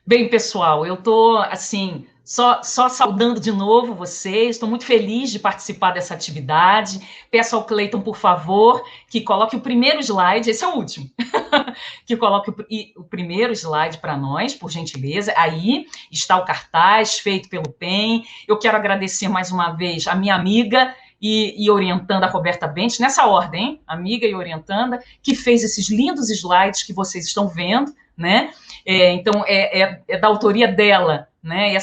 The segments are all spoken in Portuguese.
Bem, pessoal, eu estou, assim, só saudando de novo vocês, estou muito feliz de participar dessa atividade. Peço ao Cleiton, por favor, que coloque o primeiro slide, esse é o último, que coloque o primeiro slide para nós, por gentileza. Aí está o cartaz feito pelo PEN. Eu quero agradecer mais uma vez a minha amiga e orientanda Roberta Bentes, nessa ordem, hein? Amiga e orientanda, que fez esses lindos slides que vocês estão vendo, né? Então, é da autoria dela, né?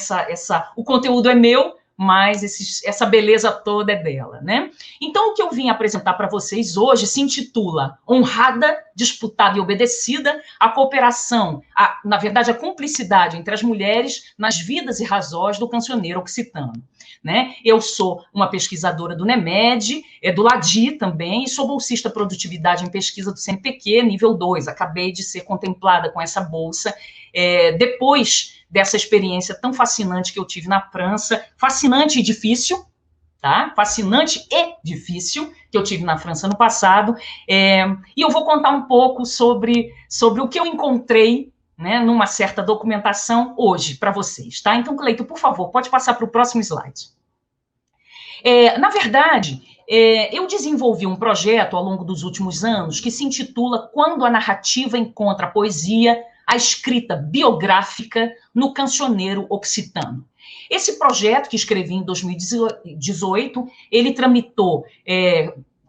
O conteúdo é meu, mas essa beleza toda é dela, né? Então, o que eu vim apresentar para vocês hoje se intitula Honrada, Disputada e Obedecida, a cooperação, na verdade, a cumplicidade entre as mulheres nas vidas e razões do cancioneiro occitano. Né? Eu sou uma pesquisadora do NEMED, do LADI também, e sou bolsista Produtividade em Pesquisa do CNPq, nível 2. Acabei de ser contemplada com essa bolsa depois dessa experiência tão fascinante que eu tive na França, fascinante e difícil, tá? Fascinante e difícil, que eu tive na França no passado, e eu vou contar um pouco sobre o que eu encontrei, né, numa certa documentação hoje para vocês, tá? Então, Cleito, por favor, pode passar para o próximo slide. Na verdade, eu desenvolvi um projeto ao longo dos últimos anos que se intitula Quando a Narrativa Encontra a Poesia, a Escrita Biográfica no Cancioneiro Occitano. Esse projeto, que escrevi em 2018, ele tramitou,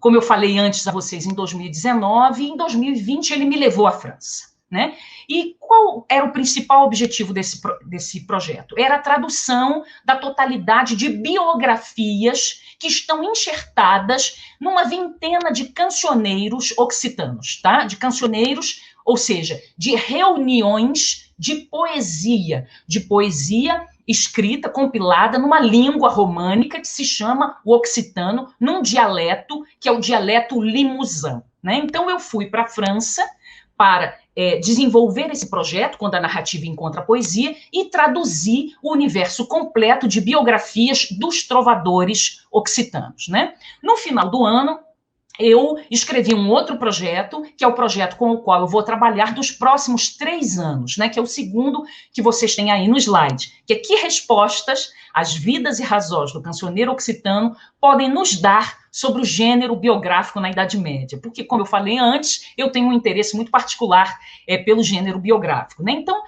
como eu falei antes a vocês, em 2019, e em 2020 ele me levou à França. Né? E qual era o principal objetivo desse projeto? Era a tradução da totalidade de biografias que estão enxertadas numa vintena de cancioneiros occitanos, tá? De cancioneiros, ou seja, de reuniões de poesia escrita, compilada numa língua românica que se chama o occitano, num dialeto que é o dialeto limousin, né? Então eu fui para a França para desenvolver esse projeto, Quando a Narrativa Encontra a Poesia, e traduzir o universo completo de biografias dos trovadores occitanos, né? No final do ano, eu escrevi um outro projeto, que é o projeto com o qual eu vou trabalhar dos próximos 3 anos, né? Que é o segundo que vocês têm aí no slide, que é que respostas as vidas e razões do cancioneiro occitano podem nos dar sobre o gênero biográfico na Idade Média. Porque, como eu falei antes, eu tenho um interesse muito particular pelo gênero biográfico, né? Então,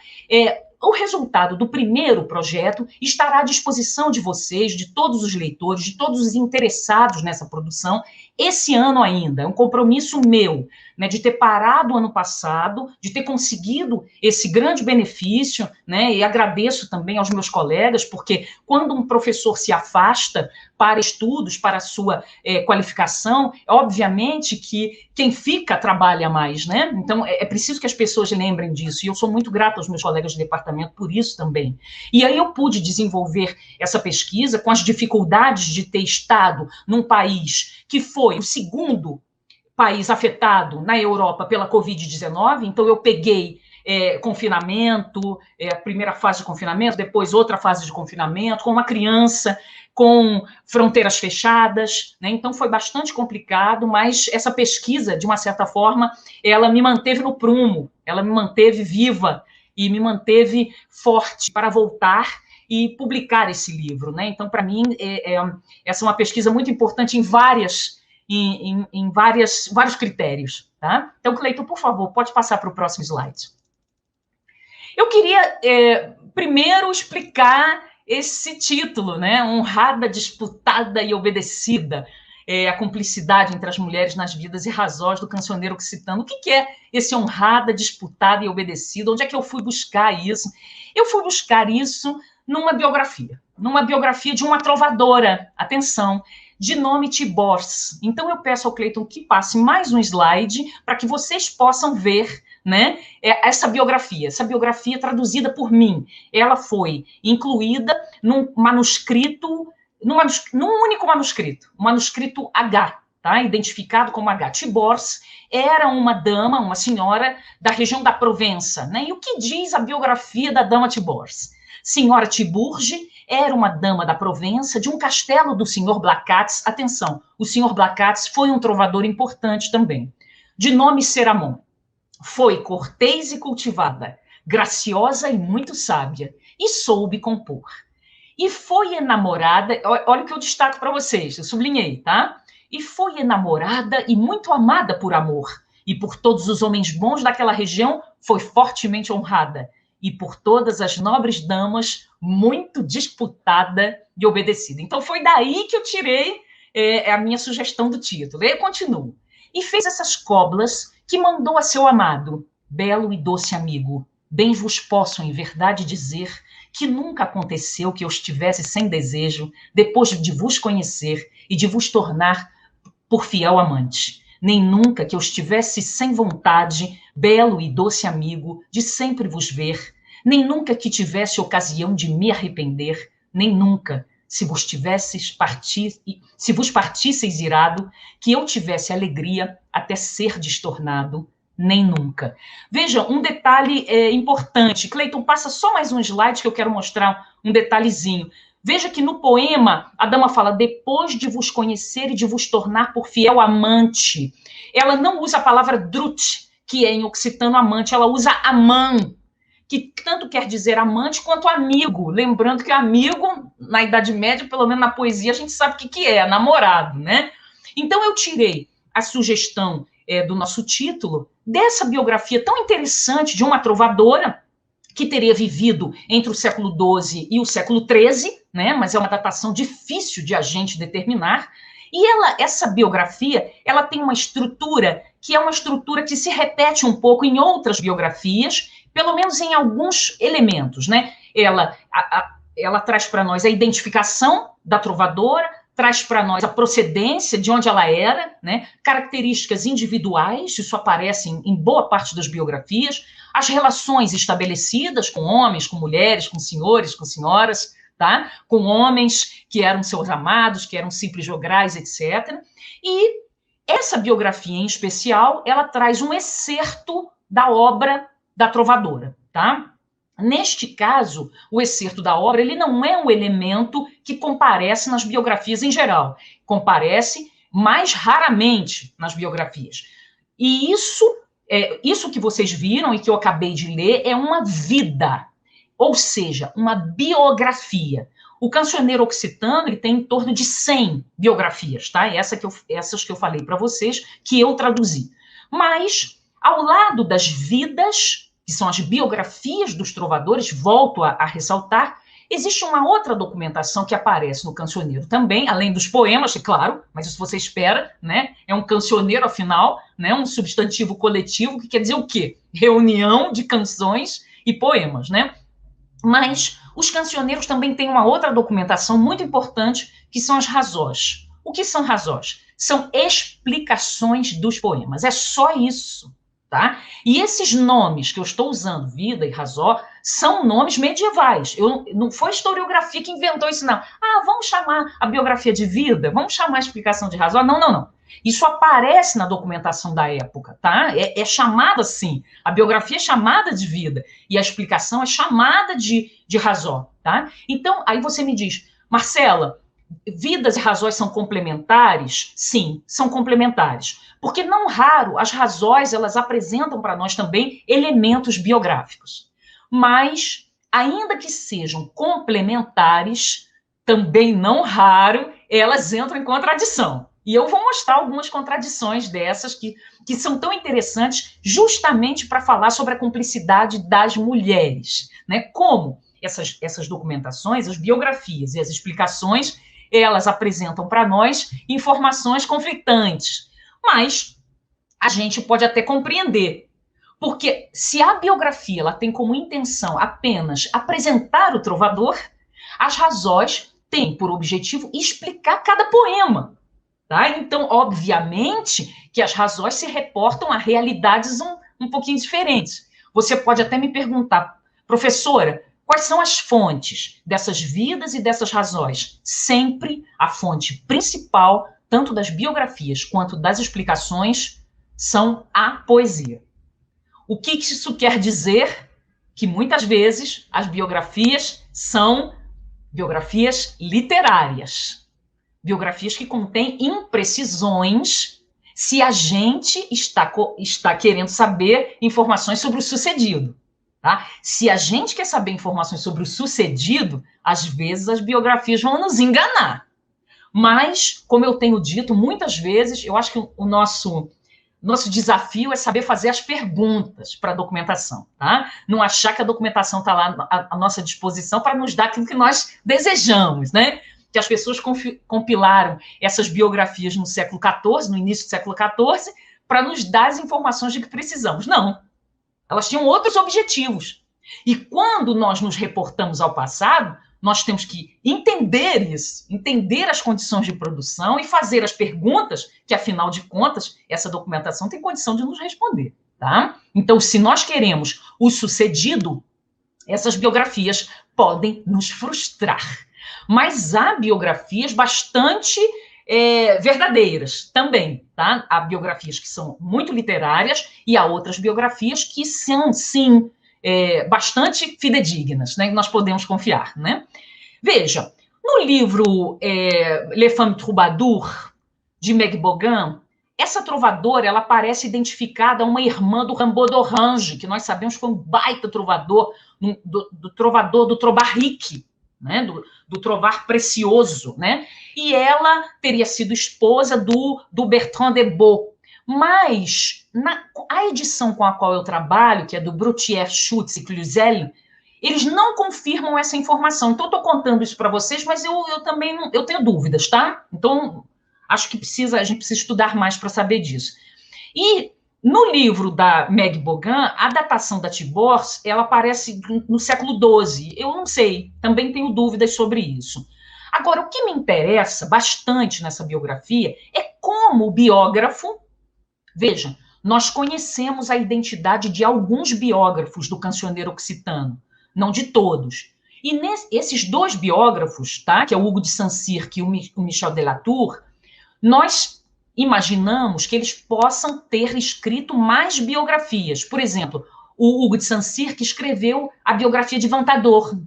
o resultado do primeiro projeto estará à disposição de vocês, de todos os leitores, de todos os interessados nessa produção, esse ano ainda. É um compromisso meu, né, de ter parado ano passado, de ter conseguido esse grande benefício, né, e agradeço também aos meus colegas, porque quando um professor se afasta para estudos, para a sua qualificação, obviamente que quem fica trabalha mais, né? Então, é preciso que as pessoas lembrem disso, e eu sou muito grata aos meus colegas de departamento por isso também. E aí eu pude desenvolver essa pesquisa com as dificuldades de ter estado num país que foi o segundo país afetado na Europa pela Covid-19, então eu peguei confinamento, a primeira fase de confinamento, depois outra fase de confinamento, com uma criança, com fronteiras fechadas, né? Então foi bastante complicado, mas essa pesquisa, de uma certa forma, ela me manteve no prumo, ela me manteve viva e me manteve forte para voltar e publicar esse livro, né? Então, para mim, essa é uma pesquisa muito importante em vários critérios, tá? Então, Cleiton, por favor, pode passar para o próximo slide. Eu queria primeiro explicar esse título, né? Honrada, disputada e obedecida. A cumplicidade entre as mulheres nas vidas e razões do cancioneiro occitano. O que é esse honrada, disputada e obedecida? Onde é que eu fui buscar isso? Eu fui buscar isso numa biografia de uma trovadora, atenção, de nome Tibors. Então eu peço ao Cleiton que passe mais um slide para que vocês possam ver, né, essa biografia traduzida por mim. Ela foi incluída num manuscrito, num único manuscrito, o manuscrito H, tá? Identificado como H. Tibors era uma dama, uma senhora da região da Provença, né? E o que diz a biografia da dama Tibors? Senhora Tiburge era uma dama da Provença, de um castelo do senhor Blacatz. Atenção, o senhor Blacatz foi um trovador importante também. De nome Ceramon. Foi cortês e cultivada, graciosa e muito sábia, e soube compor. E foi enamorada, olha o que eu destaco para vocês, eu sublinhei, tá? E foi enamorada e muito amada por amor, e por todos os homens bons daquela região foi fortemente honrada, e por todas as nobres damas muito disputada e obedecida. Então foi daí que eu tirei a minha sugestão do título. E eu continuo. E fez essas coblas que mandou a seu amado, belo e doce amigo. Bem vos posso em verdade dizer que nunca aconteceu que eu estivesse sem desejo, depois de vos conhecer e de vos tornar por fiel amante. Nem nunca que eu estivesse sem vontade, belo e doce amigo, de sempre vos ver. Nem nunca que tivesse ocasião de me arrepender. Nem nunca, se vos partisseis irado, que eu tivesse alegria até ser destornado. Nem nunca. Veja, um detalhe importante. Cleiton, passa só mais um slide que eu quero mostrar um detalhezinho. Veja que no poema, a dama fala, depois de vos conhecer e de vos tornar por fiel amante. Ela não usa a palavra drut, que é em occitano amante, ela usa amã, que tanto quer dizer amante quanto amigo. Lembrando que amigo, na Idade Média, pelo menos na poesia, a gente sabe o que é, namorado, né? Então eu tirei a sugestão do nosso título dessa biografia tão interessante de uma trovadora que teria vivido entre o século XII e o século XIII, né? Mas é uma datação difícil de a gente determinar. E essa biografia, ela tem uma estrutura que é uma estrutura que se repete um pouco em outras biografias, pelo menos em alguns elementos, né? Ela traz para nós a identificação da trovadora, traz para nós a procedência de onde ela era, né? Características individuais, isso aparece em boa parte das biografias, as relações estabelecidas com homens, com mulheres, com senhores, com senhoras, tá? Com homens que eram seus amados, que eram simples jograis, etc. E essa biografia em especial, ela traz um excerto da obra da trovadora, tá? Neste caso, o excerto da obra, ele não é um elemento que comparece nas biografias em geral. Comparece mais raramente nas biografias. E isso que vocês viram e que eu acabei de ler é uma vida, ou seja, uma biografia. O cancioneiro occitano ele tem em torno de 100 biografias, tá? Essas que eu falei para vocês, que eu traduzi. Mas, ao lado das vidas, que são as biografias dos trovadores, volto a ressaltar, existe uma outra documentação que aparece no cancioneiro também, além dos poemas, é claro, mas isso você espera, né? É um cancioneiro, afinal, né? Um substantivo coletivo, que quer dizer o quê? Reunião de canções e poemas, né? Mas os cancioneiros também têm uma outra documentação muito importante, que são as razós. O que são razós? São explicações dos poemas. É só isso, tá? E esses nomes que eu estou usando, vida e razó, são nomes medievais. Não foi a historiografia que inventou isso, não. Ah, vamos chamar a biografia de vida? Vamos chamar a explicação de razó? Não, não, não. Isso aparece na documentação da época, tá? É chamada assim. A biografia é chamada de vida e a explicação é chamada de razó, tá? Então, aí você me diz, Marcela, vidas e razões são complementares? Sim, são complementares. Porque não raro as razões elas apresentam para nós também elementos biográficos. Mas, ainda que sejam complementares, também não raro elas entram em contradição. E eu vou mostrar algumas contradições dessas que são tão interessantes justamente para falar sobre a cumplicidade das mulheres, né? Como essas documentações, as biografias e as explicações, elas apresentam para nós informações conflitantes. Mas a gente pode até compreender, porque se a biografia ela tem como intenção apenas apresentar o trovador, as razões têm por objetivo explicar cada poema. Tá? Então, obviamente, que as razões se reportam a realidades um pouquinho diferentes. Você pode até me perguntar, professora, quais são as fontes dessas vidas e dessas razões? Sempre a fonte principal, tanto das biografias quanto das explicações, são a poesia. O que isso quer dizer? Que muitas vezes as biografias são biografias literárias. Biografias que contêm imprecisões se a gente está querendo saber informações sobre o sucedido. Tá? Se a gente quer saber informações sobre o sucedido, às vezes as biografias vão nos enganar. Mas, como eu tenho dito muitas vezes, eu acho que o nosso desafio é saber fazer as perguntas para a documentação, tá? Não achar que a documentação está lá à nossa disposição para nos dar aquilo que nós desejamos, né? Que as pessoas compilaram essas biografias no século XIV, no início do século XIV, para nos dar as informações de que precisamos. Não. Elas tinham outros objetivos. E quando nós nos reportamos ao passado, nós temos que entender isso, entender as condições de produção e fazer as perguntas que, afinal de contas, essa documentação tem condição de nos responder, tá? Então, se nós queremos o sucedido, essas biografias podem nos frustrar. Mas há biografias bastante verdadeiras também, tá? Há biografias que são muito literárias e há outras biografias que são, sim, bastante fidedignas, né? Nós podemos confiar, né? Veja, no livro Les Femmes Troubadours, de Meg Bogan, essa trovadora, ela parece identificada a uma irmã do Rimbaud d'Orange, que nós sabemos que foi um baita trovador, do trovador do Trobarrique, né? Do trovar precioso, né? E ela teria sido esposa do Bertrand de Meaux. Mas a edição com a qual eu trabalho, que é do Brutière, Schutz e Cluzel, eles não confirmam essa informação. Então, eu estou contando isso para vocês, mas eu também eu tenho dúvidas, tá? Então, acho que a gente precisa estudar mais para saber disso. E no livro da Meg Bogan, a datação da Tiborce, ela aparece no século XII. Eu não sei, também tenho dúvidas sobre isso. Agora, o que me interessa bastante nessa biografia é como o biógrafo... Veja, nós conhecemos a identidade de alguns biógrafos do cancioneiro occitano, não de todos. E esses dois biógrafos, tá, que é o Hugo de Saint-Cyr e o Michel de Latour, nós imaginamos que eles possam ter escrito mais biografias. Por exemplo, o Hugo de Saint-Cyr, que escreveu a biografia de Ventador,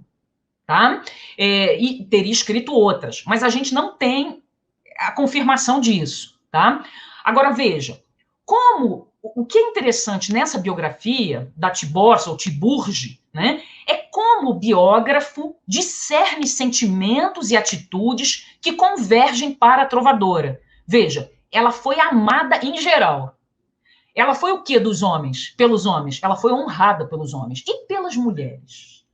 tá? E teria escrito outras, mas a gente não tem a confirmação disso, tá? Agora, veja, o que é interessante nessa biografia da Tiborce, ou Tiburge, né, é como o biógrafo discerne sentimentos e atitudes que convergem para a trovadora. Veja, ela foi amada em geral. Ela foi o quê dos homens? Pelos homens. Ela foi honrada pelos homens. E pelas mulheres?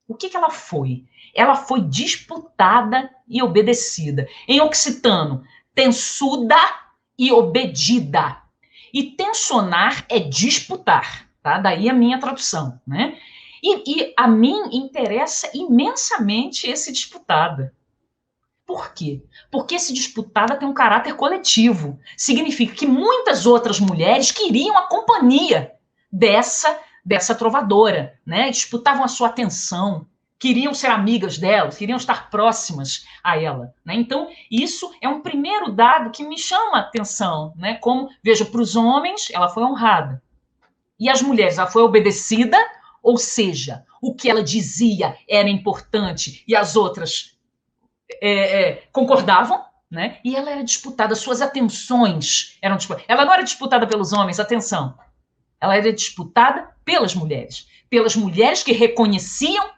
O que ela foi? Ela foi disputada e obedecida. Em occitano, tensuda e obedida. E tensionar é disputar, tá? Daí a minha tradução, né? E a mim interessa imensamente esse disputada. Por quê? Porque esse disputada tem um caráter coletivo. Significa que muitas outras mulheres queriam a companhia dessa trovadora, né? Disputavam a sua atenção, queriam ser amigas dela, queriam estar próximas a ela, né? Então, isso é um primeiro dado que me chama a atenção, né? Como, veja, para os homens, ela foi honrada. E as mulheres, ela foi obedecida, ou seja, o que ela dizia era importante e as outras concordavam, né? E ela era disputada, suas atenções eram disputadas. Ela não era disputada pelos homens, atenção. Ela era disputada pelas mulheres que reconheciam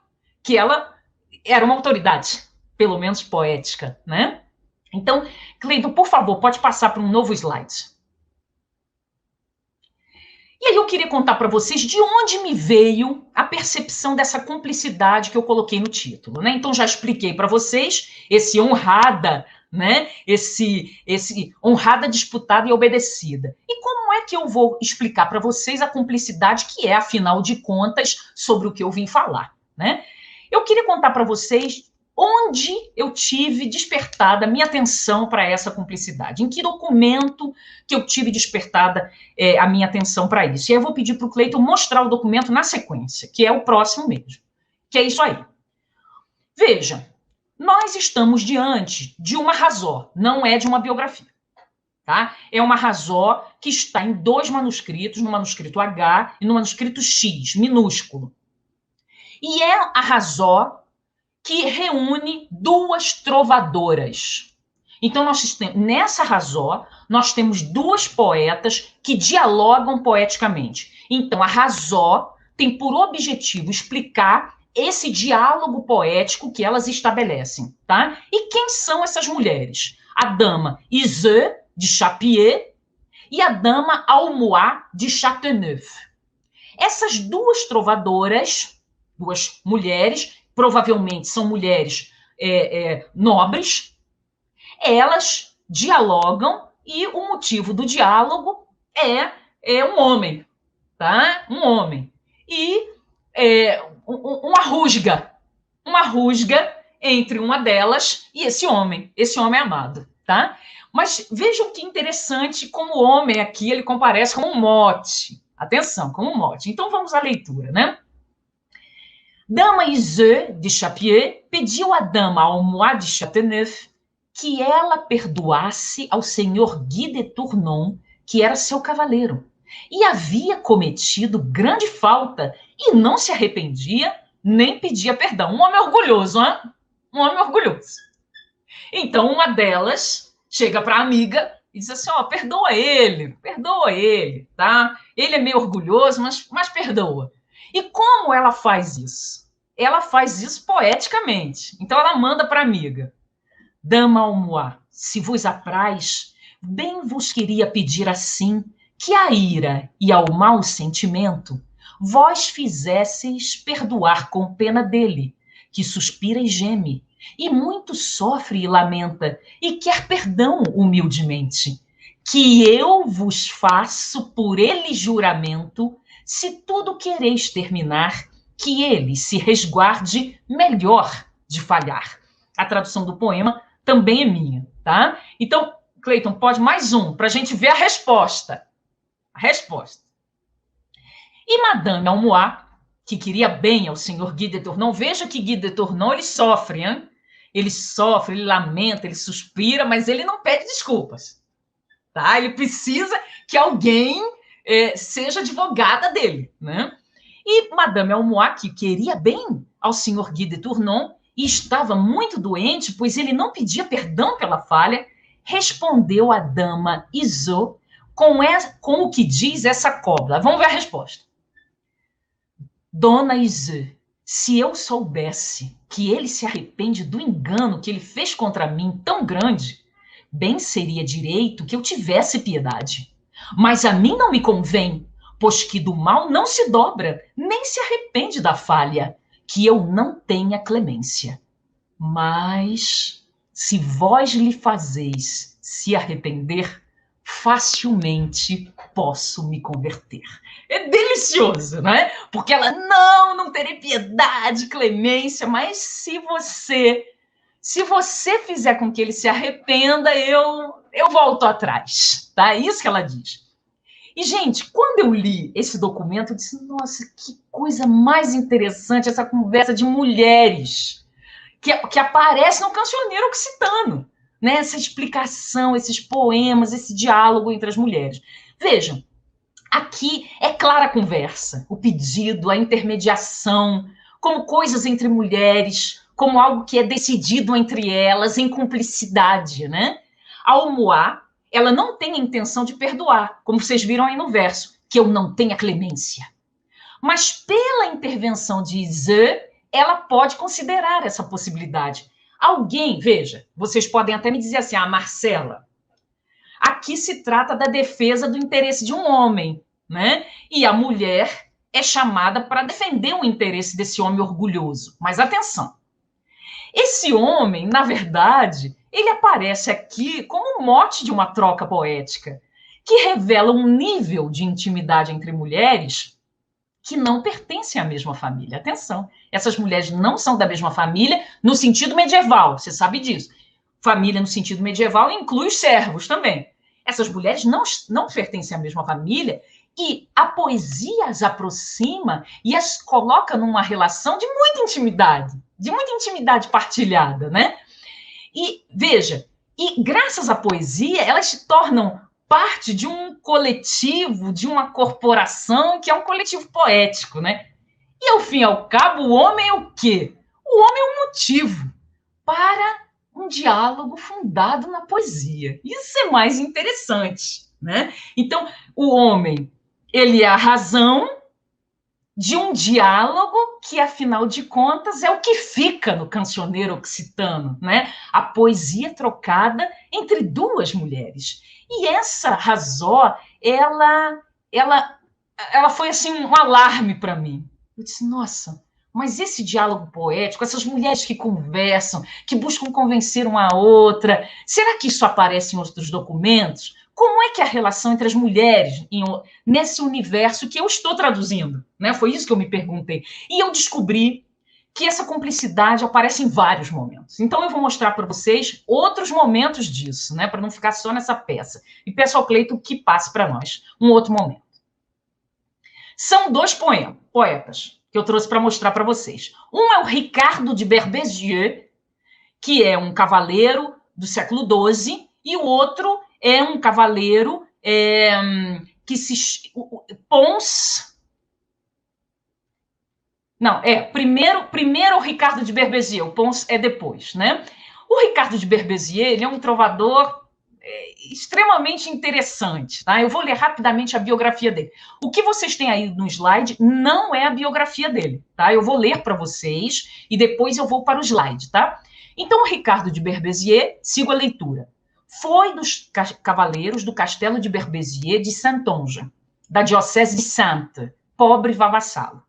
que ela era uma autoridade, pelo menos poética, né? Então, Cleiton, por favor, pode passar para um novo slide. E aí eu queria contar para vocês de onde me veio a percepção dessa cumplicidade que eu coloquei no título, né? Então, já expliquei para vocês esse honrada, né? Esse honrada, disputada e obedecida. E como é que eu vou explicar para vocês a cumplicidade que é, afinal de contas, sobre o que eu vim falar, né? Eu queria contar para vocês onde eu tive despertada a minha atenção para essa cumplicidade. Em que documento que eu tive despertada a minha atenção para isso. E aí eu vou pedir para o Cleiton mostrar o documento na sequência, que é o próximo mesmo. Que é isso aí. Veja, nós estamos diante de uma razó, não é de uma biografia. Tá? É uma razó que está em dois manuscritos, no manuscrito H e no manuscrito X, minúsculo. E é a razó que reúne duas trovadoras. Então, nessa razó, nós temos duas poetas que dialogam poeticamente. Então, a razó tem por objetivo explicar esse diálogo poético que elas estabelecem, tá? E quem são essas mulheres? A dama Iseu, de Chapier, e a dama Almois, de Chateauneuf. Essas duas trovadoras, duas mulheres, provavelmente são mulheres nobres, elas dialogam e o motivo do diálogo é um homem, tá? Um homem. E uma rusga entre uma delas e esse homem amado, tá? Mas vejam que interessante como o homem aqui, ele comparece como um mote. Atenção, como um mote. Então vamos à leitura, né? Dama Iseu de Chapier pediu à dama Almois de Chateauneuf que ela perdoasse ao senhor Guy de Tournon, que era seu cavaleiro, e havia cometido grande falta e não se arrependia nem pedia perdão. Um homem orgulhoso, hein? Um homem orgulhoso. Então uma delas chega para a amiga e diz assim, perdoa ele, tá? Ele é meio orgulhoso, mas perdoa. E como ela faz isso? Ela faz isso poeticamente. Então ela manda para a amiga. Dama Almois, se vos apraz, bem vos queria pedir assim, que a ira e ao mau sentimento vós fizesseis perdoar com pena dele, que suspira e geme, e muito sofre e lamenta, e quer perdão humildemente, que eu vos faço por ele juramento, se tudo quereis terminar, que ele se resguarde melhor de falhar. A tradução do poema também é minha, tá? Então, Cleiton, pode mais um, para a gente ver a resposta. A resposta. E Madame Almois, que queria bem ao senhor Guy de Tournon, veja que Guy de Tournon, ele sofre, hein? Ele sofre, ele lamenta, ele suspira, mas ele não pede desculpas, tá? Ele precisa que alguém seja advogada dele, né? E Madame Almois, que queria bem ao senhor Guy de Tournon e estava muito doente, pois ele não pedia perdão pela falha, respondeu a dama Iseu com o que diz essa cobla. Vamos ver a resposta. Dona Iseu, se eu soubesse que ele se arrepende do engano que ele fez contra mim tão grande, bem seria direito que eu tivesse piedade. Mas a mim não me convém, pois que do mal não se dobra, nem se arrepende da falha, que eu não tenha clemência. Mas, se vós lhe fazeis se arrepender, facilmente posso me converter. É delicioso, né? Porque ela, não terei piedade, clemência, mas se você fizer com que ele se arrependa, eu volto atrás, tá? É isso que ela diz. E, gente, quando eu li esse documento, eu disse, nossa, que coisa mais interessante essa conversa de mulheres que aparece no Cancioneiro Occitano, né? Essa explicação, esses poemas, esse diálogo entre as mulheres. Vejam, aqui é clara a conversa, o pedido, a intermediação, como coisas entre mulheres, como algo que é decidido entre elas, em cumplicidade, né? A Almois, ela não tem a intenção de perdoar, como vocês viram aí no verso, que eu não tenha clemência. Mas pela intervenção de Iseu, ela pode considerar essa possibilidade. Alguém, veja, vocês podem até me dizer assim, Marcela, aqui se trata da defesa do interesse de um homem, né? E a mulher é chamada para defender o interesse desse homem orgulhoso. Mas atenção, esse homem, na verdade, ele aparece aqui como um mote de uma troca poética, que revela um nível de intimidade entre mulheres que não pertencem à mesma família. Atenção, essas mulheres não são da mesma família no sentido medieval, você sabe disso. Família no sentido medieval inclui os servos também. Essas mulheres não pertencem à mesma família e a poesia as aproxima e as coloca numa relação de muita intimidade partilhada, né? E veja, e graças à poesia, elas se tornam parte de um coletivo, de uma corporação que é um coletivo poético, né? E, ao fim e ao cabo, o homem é o quê? O homem é um motivo para um diálogo fundado na poesia. Isso é mais interessante, né? Então, o homem, ele é a razão de um diálogo que, afinal de contas, é o que fica no cancioneiro occitano, né? A poesia trocada entre duas mulheres. E essa Razó, ela, ela foi assim um alarme para mim. Eu disse, nossa, mas esse diálogo poético, essas mulheres que conversam, que buscam convencer uma a outra, será que isso aparece em outros documentos? Como é que é a relação entre as mulheres nesse universo que eu estou traduzindo? Né? Foi isso que eu me perguntei. E eu descobri que essa cumplicidade aparece em vários momentos. Então eu vou mostrar para vocês outros momentos disso, né? Para não ficar só nessa peça. E peço ao Cleito que passe para nós um outro momento. São dois poetas que eu trouxe para mostrar para vocês. Um é o Ricardo de Berbezieux, que é um cavaleiro do século XII, e o outro é um cavaleiro que se... Pons... Não, primeiro o Ricardo de Berbezieux, o Pons é depois, né? O Ricardo de Berbezieux, ele é um trovador extremamente interessante, tá? Eu vou ler rapidamente a biografia dele. O que vocês têm aí no slide não é a biografia dele, tá? Eu vou ler para vocês e depois eu vou para o slide, tá? Então, o Ricardo de Berbezieux, sigo a leitura. Foi dos cavaleiros do castelo de Berbezieux de Saintonge, da diocese de Saintes, pobre vavassalo.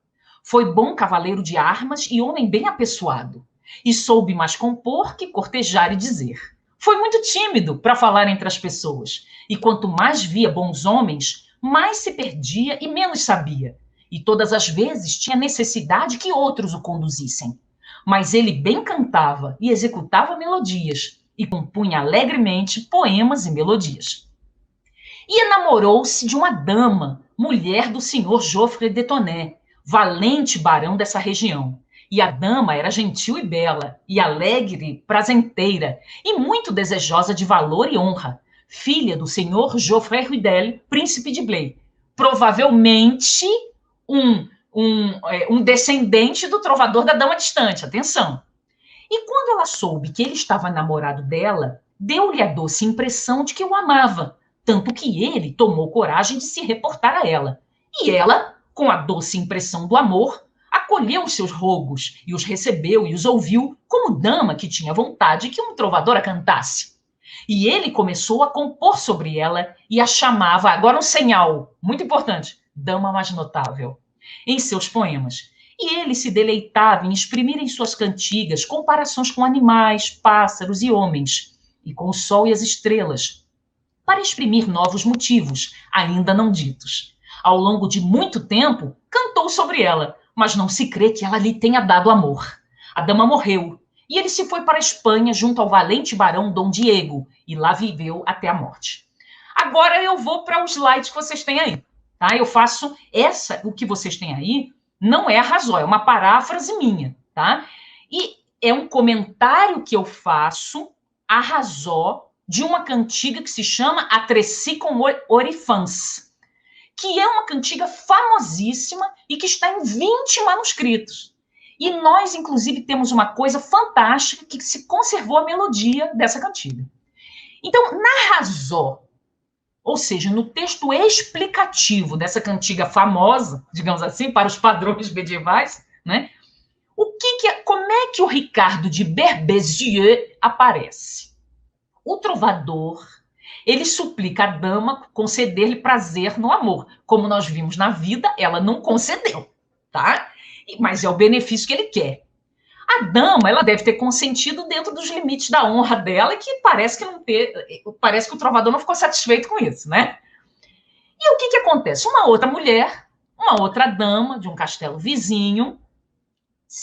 Foi bom cavaleiro de armas e homem bem apessoado, e soube mais compor que cortejar e dizer. Foi muito tímido para falar entre as pessoas, e quanto mais via bons homens, mais se perdia e menos sabia, e todas as vezes tinha necessidade que outros o conduzissem. Mas ele bem cantava e executava melodias, e compunha alegremente poemas e melodias. E enamorou-se de uma dama, mulher do senhor Geoffrey de Tonnet, valente barão dessa região. E a dama era gentil e bela, e alegre, prazenteira, e muito desejosa de valor e honra, filha do senhor Geoffrey Ruidel, príncipe de Blay, provavelmente um descendente do trovador da Dama Distante, atenção. E quando ela soube que ele estava namorado dela, deu-lhe a doce impressão de que o amava, tanto que ele tomou coragem de se reportar a ela. E ela, com a doce impressão do amor, acolheu os seus rogos e os recebeu e os ouviu como dama que tinha vontade que um trovador a cantasse. E ele começou a compor sobre ela e a chamava, agora um senhal, muito importante, dama mais notável, em seus poemas. E ele se deleitava em exprimir em suas cantigas comparações com animais, pássaros e homens, e com o sol e as estrelas, para exprimir novos motivos, ainda não ditos. Ao longo de muito tempo, cantou sobre ela, mas não se crê que ela lhe tenha dado amor. A dama morreu, e ele se foi para a Espanha junto ao valente barão Dom Diego, e lá viveu até a morte. Agora eu vou para os slides que vocês têm aí. Tá? Eu faço o que vocês têm aí, não é a Razó, é uma paráfrase minha. Tá? E é um comentário que eu faço a Razó de uma cantiga que se chama A Treci com Orifans, que é uma cantiga famosíssima e que está em 20 manuscritos. E nós, inclusive, temos uma coisa fantástica que se conservou a melodia dessa cantiga. Então, na Razó, ou seja, no texto explicativo dessa cantiga famosa, digamos assim, para os padrões medievais, né? Como é que o Ricardo de Berbezieux aparece? O trovador, ele suplica a dama conceder-lhe prazer no amor. Como nós vimos na vida, ela não concedeu, tá? Mas é o benefício que ele quer. A dama, ela deve ter consentido dentro dos limites da honra dela, e que parece que o trovador não ficou satisfeito com isso, né? E o que acontece? Uma outra mulher, uma outra dama de um castelo vizinho,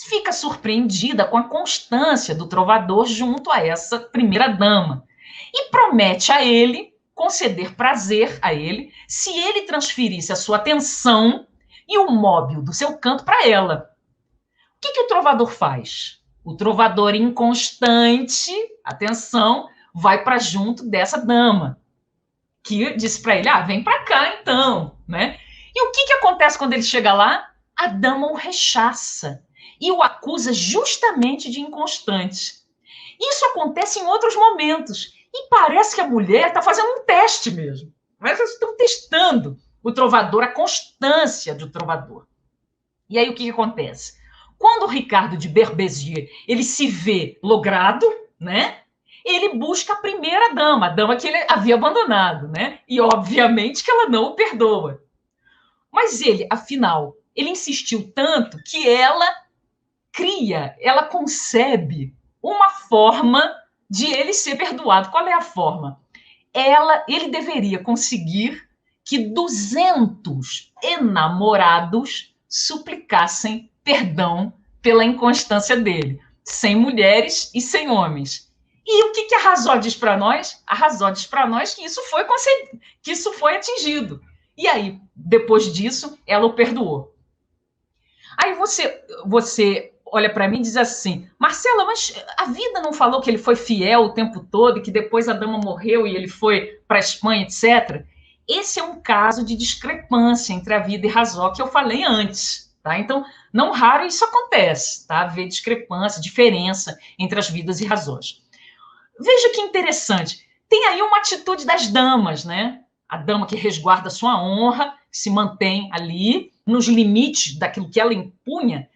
fica surpreendida com a constância do trovador junto a essa primeira dama e promete a ele conceder prazer a ele se ele transferisse a sua atenção e o móvel do seu canto para ela. O que o trovador faz? O trovador inconstante, atenção, vai para junto dessa dama, que diz para ele, vem para cá então, né? E o que acontece quando ele chega lá? A dama o rechaça e o acusa justamente de inconstante. Isso acontece em outros momentos. E parece que a mulher está fazendo um teste mesmo. Mas eles estão testando o trovador, a constância do trovador. E aí o que acontece? Quando o Ricardo de Berbezier ele se vê logrado, né? Ele busca a primeira dama, a dama que ele havia abandonado, né? E obviamente que ela não o perdoa. Mas ele, afinal, ele insistiu tanto que ela concebe uma forma de ele ser perdoado. Qual é a forma? Ele deveria conseguir que 200 enamorados suplicassem perdão pela inconstância dele, sem mulheres e sem homens. E o que a Razó diz para nós? A Razó diz para nós que isso foi atingido. E aí, depois disso, ela o perdoou. Aí você olha para mim e diz assim, Marcela, mas a vida não falou que ele foi fiel o tempo todo e que depois a dama morreu e ele foi para a Espanha, etc. Esse é um caso de discrepância entre a vida e Razó que eu falei antes. Tá? Então, não raro isso acontece, tá? Haver discrepância, diferença entre as vidas e razões. Veja que interessante. Tem aí uma atitude das damas, né? A dama que resguarda sua honra, que se mantém ali nos limites daquilo que ela impunha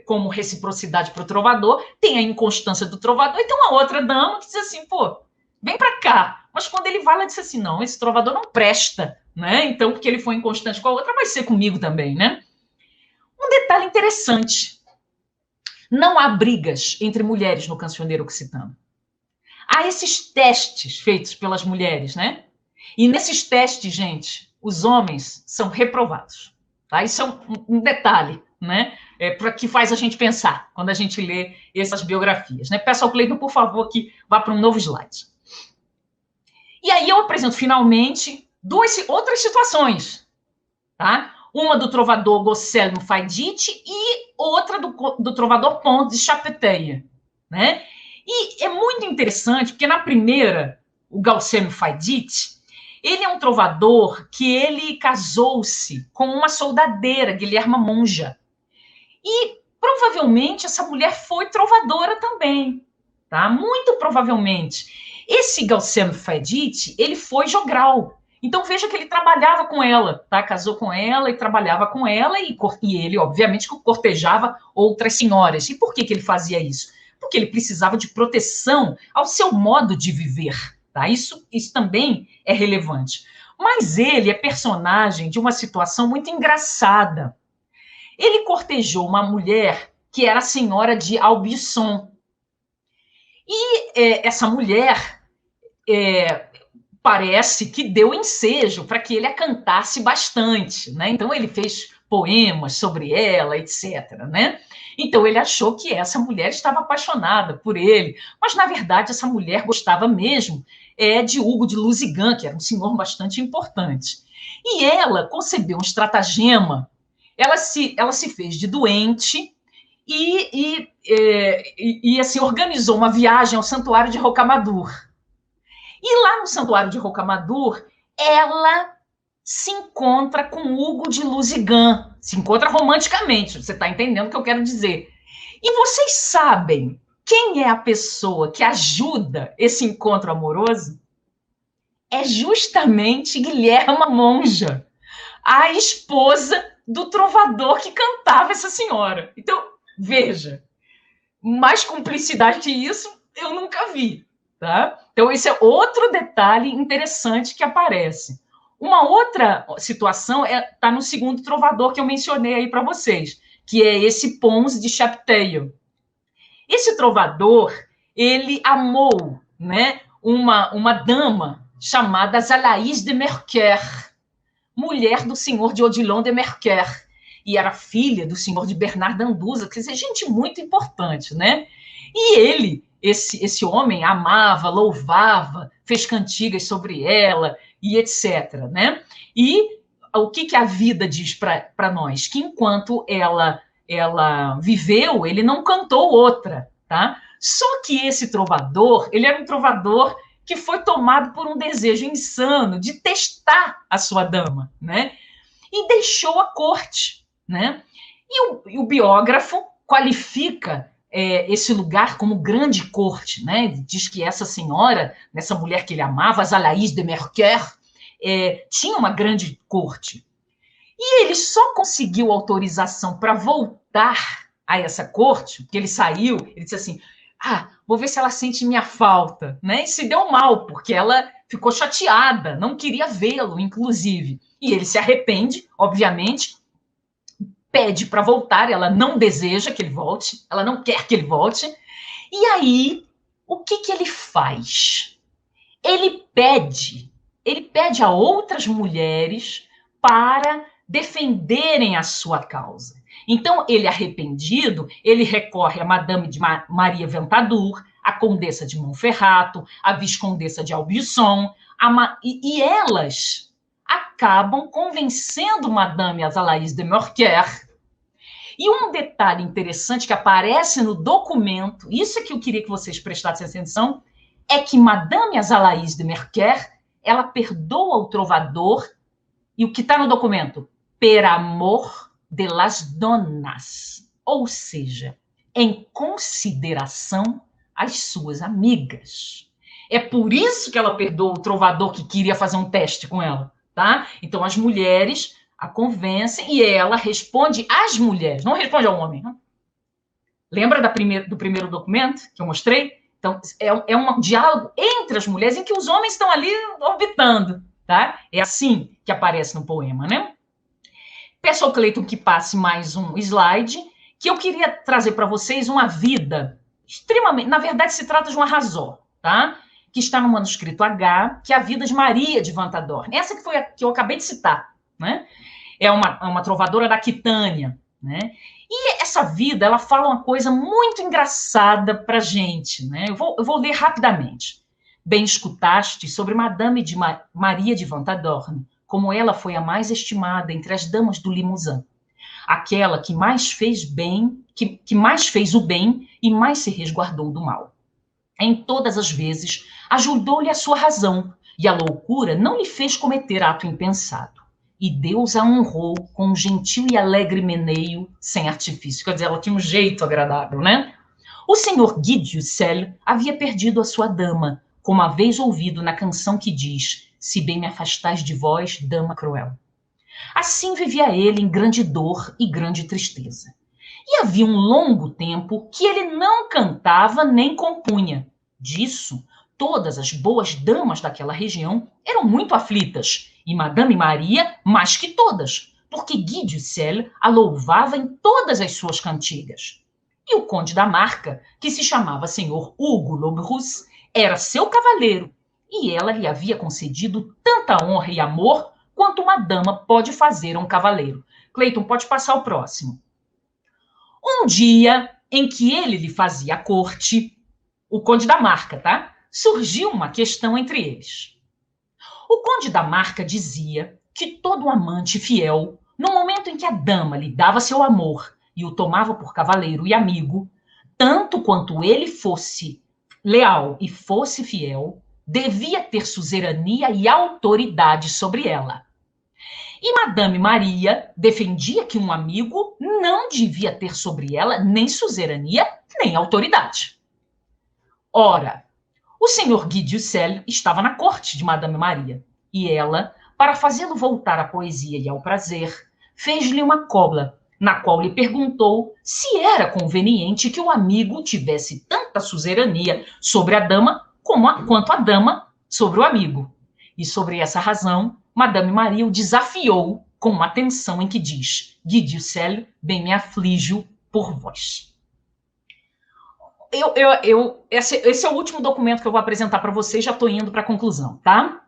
como reciprocidade para o trovador, tem a inconstância do trovador, e tem uma outra dama que diz assim, pô, vem para cá. Mas quando ele vai, ela diz assim, não, esse trovador não presta, né? Então, porque ele foi inconstante com a outra, vai ser comigo também, né? Um detalhe interessante, não há brigas entre mulheres no cancioneiro occitano. Há esses testes feitos pelas mulheres, né? E nesses testes, gente, os homens são reprovados. Tá? Isso é um detalhe, né? Para que faz a gente pensar quando a gente lê essas biografias. Né? Peço ao Cleiton, por favor, que vá para um novo slide. E aí eu apresento finalmente outras situações. Tá? Uma do trovador Gosselmo Faidite e outra do trovador Pont de Chapeteia. Né? E é muito interessante, porque na primeira, o Gaucelmo Faidite, ele é um trovador que ele casou-se com uma soldadeira, Guilherma Monja. E provavelmente essa mulher foi trovadora também, tá? Muito provavelmente. Esse Gaucelmo Faidite, ele foi jogral. Então veja que ele trabalhava com ela, tá? Casou com ela e trabalhava com ela e ele, obviamente, cortejava outras senhoras. E por que ele fazia isso? Porque ele precisava de proteção ao seu modo de viver. Tá? Isso também é relevante. Mas ele é personagem de uma situação muito engraçada. Ele cortejou uma mulher que era a senhora de Aubusson. E essa mulher parece que deu ensejo para que ele a cantasse bastante. Né? Então ele fez poemas sobre ela, etc. Né? Então ele achou que essa mulher estava apaixonada por ele, mas na verdade essa mulher gostava mesmo de Hugo de Lusignan, que era um senhor bastante importante. E ela concebeu um estratagema, ela se fez de doente e assim, organizou uma viagem ao santuário de Rocamadour. E lá no santuário de Rocamadour, ela se encontra com Hugo de Lusignan, se encontra romanticamente, você está entendendo o que eu quero dizer. E vocês sabem quem é a pessoa que ajuda esse encontro amoroso? É justamente Guilherma Monja, a esposa do trovador que cantava essa senhora. Então, veja, mais cumplicidade que isso eu nunca vi. Tá? Então, esse é outro detalhe interessante que aparece. Uma outra situação está no segundo trovador que eu mencionei aí para vocês, que é esse Pons de Chapteil. Esse trovador, ele amou, né, uma dama chamada Zalaïs de Mercoeur, mulher do senhor de Odilon de Mercoeur, e era filha do senhor de Bernard d'Anduza, quer dizer, gente muito importante, né? E ele, esse homem, amava, louvava, fez cantigas sobre ela, e etc. Né? E o que a vida diz para nós? Que enquanto ela viveu, ele não cantou outra. Tá? Só que esse trovador, ele era um trovador que foi tomado por um desejo insano de testar a sua dama, né? E deixou a corte. Né? E o biógrafo qualifica esse lugar como grande corte, né? Diz que essa senhora, essa mulher que ele amava, Zalaïs de Mercoeur, tinha uma grande corte. E ele só conseguiu autorização para voltar a essa corte, porque ele saiu, ele disse assim, vou ver se ela sente minha falta, né? E se deu mal, porque ela ficou chateada, não queria vê-lo, inclusive. E ele se arrepende, obviamente, pede para voltar, ela não deseja que ele volte, ela não quer que ele volte. E aí, o que ele faz? Ele pede a outras mulheres para defenderem a sua causa. Então, ele arrependido, ele recorre a Madame de Maria Ventadour, a Condessa de Montferrato, a Viscondessa de Aubusson, e elas acabam convencendo Madame Azalaïs de Morquer. E um detalhe interessante que aparece no documento, isso é que eu queria que vocês prestassem atenção, é que Madame Azalaïs de Morquer, ela perdoa o trovador, e o que está no documento? Per amor de las donas, ou seja, em consideração às suas amigas. É por isso que ela perdoa o trovador que queria fazer um teste com ela, tá? Então, as mulheres a convencem e ela responde às mulheres, não responde ao homem. Não? Lembra do primeiro documento que eu mostrei? Então, é um diálogo entre as mulheres em que os homens estão ali orbitando, tá? É assim que aparece no poema, né? Peço ao Cleiton que passe mais um slide, que eu queria trazer para vocês uma vida extremamente... Na verdade, se trata de uma razão, tá? Que está no manuscrito H, que é a vida de Maria de Ventadorn. Essa que foi a que eu acabei de citar, né? É uma trovadora da Aquitânia, né? E essa vida, ela fala uma coisa muito engraçada para a gente, né? Eu vou ler rapidamente. Bem escutaste sobre Madame de Maria de Ventadorn, como ela foi a mais estimada entre as damas do Limousin. Aquela que mais fez bem, que mais fez o bem e mais se resguardou do mal. Em todas as vezes, ajudou-lhe a sua razão, e a loucura não lhe fez cometer ato impensado. E Deus a honrou com um gentil e alegre meneio sem artifício. Quer dizer, ela tinha um jeito agradável, né? O senhor Guy de Ussel havia perdido a sua dama, como uma vez ouvido na canção que diz: se bem me afastais de vós, dama cruel. Assim vivia ele em grande dor e grande tristeza. E havia um longo tempo que ele não cantava nem compunha. Disso, todas as boas damas daquela região eram muito aflitas, e Madame Maria mais que todas, porque Guy de Ussel a louvava em todas as suas cantigas. E o conde da Marca, que se chamava senhor Hugo Lobrousse, era seu cavaleiro, e ela lhe havia concedido tanta honra e amor quanto uma dama pode fazer a um cavaleiro. Cleiton, pode passar o próximo. Um dia em que ele lhe fazia a corte, o conde da Marca, tá? Surgiu uma questão entre eles. O conde da Marca dizia que todo amante fiel, no momento em que a dama lhe dava seu amor e o tomava por cavaleiro e amigo, tanto quanto ele fosse leal e fosse fiel, devia ter suzerania e autoridade sobre ela. E Madame Maria defendia que um amigo não devia ter sobre ela nem suzerania, nem autoridade. Ora, o senhor Guy de Ussel estava na corte de Madame Maria, e ela, para fazê-lo voltar à poesia e ao prazer, fez-lhe uma cobla, na qual lhe perguntou se era conveniente que o amigo tivesse tanta suzerania sobre a dama quanto a dama sobre o amigo. E sobre essa razão, Madame Maria o desafiou com uma atenção em que diz: Guy de Ussel, bem me aflijo por vós. Esse é o último documento que eu vou apresentar para vocês, já estou indo para a conclusão, tá?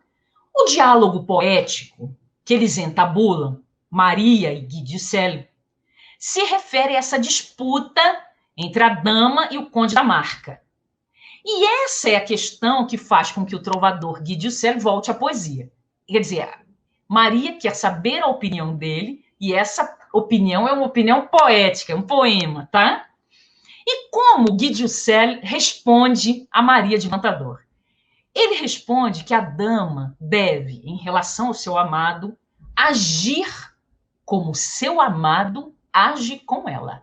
O diálogo poético que eles entabulam, Maria e Guy de Ussel, se refere a essa disputa entre a dama e o conde da Marca. E essa é a questão que faz com que o trovador Guy de Ussel volte à poesia. Quer dizer, Maria quer saber a opinião dele, e essa opinião é uma opinião poética, um poema, tá? E como Guy de Ussel responde a Maria de Ventadorn? Ele responde que a dama deve, em relação ao seu amado, agir como seu amado age com ela,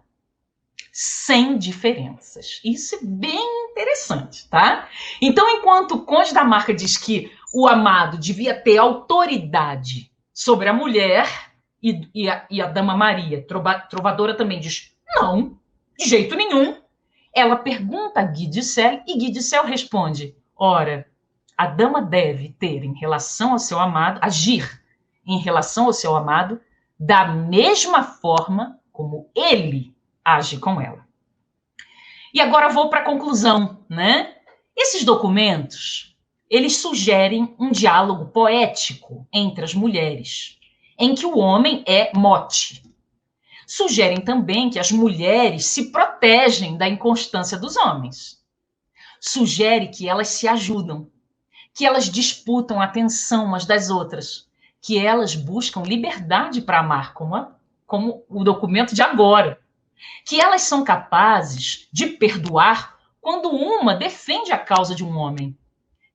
sem diferenças. Isso é bem interessante, tá? Então, enquanto o conde da Marca diz que o amado devia ter autoridade sobre a mulher, E a Dama Maria, trovadora, também diz, não, de jeito nenhum. Ela pergunta a Guy de Sel e Guy de Sel responde, ora, a dama deve ter em relação ao seu amado, agir em relação ao seu amado, da mesma forma como ele age com ela. E agora vou para a conclusão, né? Esses documentos, eles sugerem um diálogo poético entre as mulheres, em que o homem é mote. Sugerem também que as mulheres se protegem da inconstância dos homens. Sugere que elas se ajudam, que elas disputam a atenção umas das outras, que elas buscam liberdade para amar, como o documento de agora, que elas são capazes de perdoar quando uma defende a causa de um homem,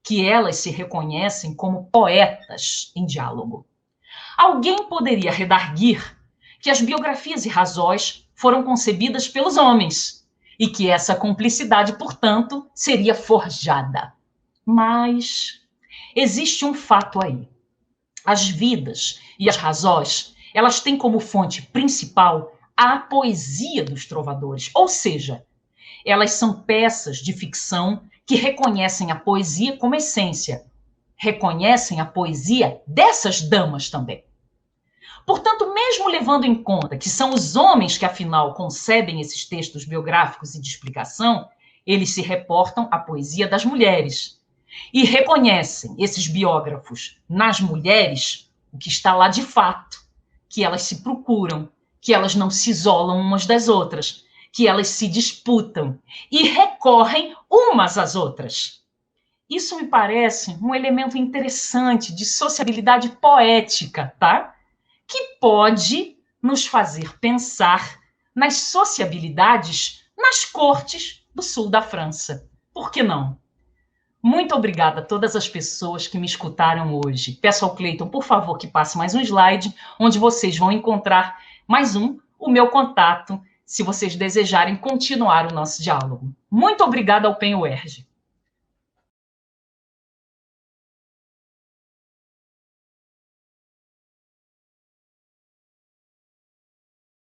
que elas se reconhecem como poetas em diálogo. Alguém poderia redarguir que as biografias e razões foram concebidas pelos homens e que essa cumplicidade, portanto, seria forjada. Mas existe um fato aí. As vidas e as razões, elas têm como fonte principal a poesia dos trovadores, ou seja, elas são peças de ficção que reconhecem a poesia como essência, reconhecem a poesia dessas damas também. Portanto, mesmo levando em conta que são os homens que, afinal, concebem esses textos biográficos e de explicação, eles se reportam à poesia das mulheres e reconhecem, esses biógrafos, nas mulheres, o que está lá de fato, que elas se procuram, que elas não se isolam umas das outras, que elas se disputam e recorrem umas às outras. Isso me parece um elemento interessante de sociabilidade poética, tá? Que pode nos fazer pensar nas sociabilidades nas cortes do sul da França. Por que não? Muito obrigada a todas as pessoas que me escutaram hoje. Peço ao Cleiton, por favor, que passe mais um slide, onde vocês vão encontrar o meu contato, se vocês desejarem continuar o nosso diálogo. Muito obrigada ao PEN UERJ.